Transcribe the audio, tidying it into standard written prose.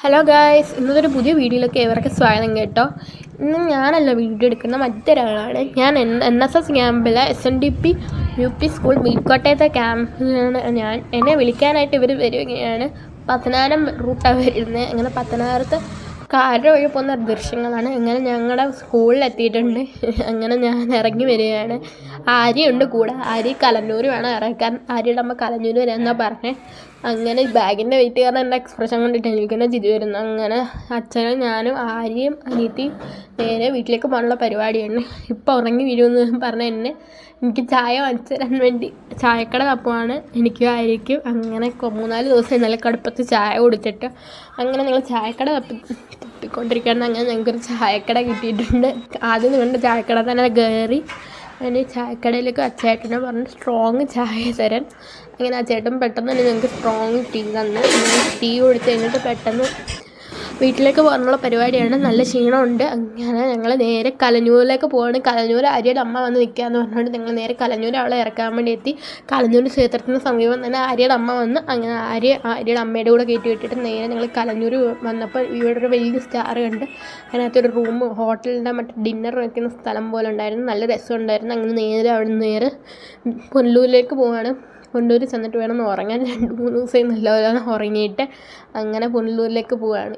Hello guys, ഇന്നതൊരു പുതിയ വീഡിയോയിലേക്ക് ഏവർക്ക് സ്വാഗതം കേട്ടോ. ഇന്ന് ഞാനല്ല വീഡിയോ എടുക്കുന്ന മറ്റൊരാളാണ്. ഞാൻ NSS ക്യാമ്പിലെ SNDP UP സ്കൂൾ മീക്കോട്ടയത്തെ ക്യാമ്പിലാണ് ഞാൻ. എന്നെ വിളിക്കാനായിട്ട് ഇവർ വരികയാണ്. പത്തനാപുരം റൂട്ടാണ് വരുന്നത്. അങ്ങനെ പത്തനാപുരത്ത് കാരുടെ വഴി പോകുന്ന ദൃശ്യങ്ങളാണ്. അങ്ങനെ ഞങ്ങളുടെ സ്കൂളിലെത്തിയിട്ടുണ്ട്. അങ്ങനെ ഞാൻ ഇറങ്ങി വരികയാണ്. ആര്യയുണ്ട് കൂടെ. ആര്യ കലഞ്ഞൂർ വേണം ഇറക്കാൻ. ആര്യയുടെ അമ്മ കലഞ്ഞൂർ വരാമെന്നാണ് പറഞ്ഞത്. അങ്ങനെ ബാഗിൻ്റെ വെയിറ്റ് കാരണം എൻ്റെ എക്സ്പ്രഷൻ കണ്ടിട്ട് എനിക്ക് തന്നെ ചിരി വരുന്നു. അങ്ങനെ അച്ഛനും ഞാനും ആര്യയും അനിയത്തിയും നേരെ വീട്ടിലേക്ക് പോകാനുള്ള പരിപാടിയാണ്. ഇപ്പോൾ ഉറങ്ങി വീഴുമെന്ന് പറഞ്ഞ എനിക്ക് ചായ വാങ്ങിച്ചു തരാൻ വേണ്ടി ചായക്കട തപ്പുവാണ് എനിക്കും ആര്യയ്ക്കും. അങ്ങനെ 3-4 ദിവസം ഇന്നലെ കടുപ്പത്ത് ചായ കുടിച്ചിട്ട് അങ്ങനെ ഞങ്ങൾ ചായക്കട തപ്പിക്കൊണ്ടിരിക്കുകയാണ്. അങ്ങനെ ഞങ്ങൾക്കൊരു ചായക്കട കിട്ടിയിട്ടുണ്ട്. ആദ്യം നിങ്ങളുടെ ചായക്കട തന്നെ കയറി അതിന് ചായക്കടയിലേക്ക് അച്ചേട്ടനെ പറഞ്ഞ് സ്ട്രോങ് ചായ തരാൻ. അങ്ങനെ ആ ചേട്ടൻ പെട്ടെന്ന് തന്നെ ഞങ്ങൾക്ക് സ്ട്രോങ് ടീ തന്നു. ടീ കുടിച്ച് കഴിഞ്ഞിട്ട് പെട്ടെന്ന് വീട്ടിലേക്ക് പോകാനുള്ള പരിപാടിയാണ്. നല്ല ക്ഷീണമുണ്ട്. അങ്ങനെ ഞങ്ങൾ നേരെ കലഞ്ഞൂരിലേക്ക് പോവാണ്. കലഞ്ഞൂർ ആര്യയുടെ അമ്മ വന്ന് നിൽക്കാമെന്ന് പറഞ്ഞുകൊണ്ട് ഞങ്ങൾ നേരെ കലഞ്ഞൂർ അവളെ ഇറക്കാൻ വേണ്ടി എത്തി. കലഞ്ഞൂർ ക്ഷേത്രത്തിന് സമീപം തന്നെ ആര്യയുടെ അമ്മ വന്ന്. അങ്ങനെ ആര്യയുടെ അമ്മയുടെ കൂടെ കയറ്റി വിട്ടിട്ട് നേരെ ഞങ്ങൾ കലഞ്ഞൂർ വന്നപ്പോൾ ഇവിടെ ഒരു വലിയ സ്റ്റാർ കണ്ട്. അതിനകത്തൊരു റൂം ഹോട്ടലിൻ്റെ മറ്റേ ഡിന്നർ വയ്ക്കുന്ന സ്ഥലം പോലെ ഉണ്ടായിരുന്നു. നല്ല രസമുണ്ടായിരുന്നു. അങ്ങനെ നേരെ അവിടെ നിന്ന് നേരെ പുനലൂരിലേക്ക് പോവാണ്. പുനലൂർ ചെന്നിട്ട് വേണം ഉറങ്ങാൻ. 2-3 ദിവസമായി നല്ലപോലെ ഉറങ്ങിയിട്ട് അങ്ങനെ പുനലൂരിലേക്ക് പോവുകയാണ്.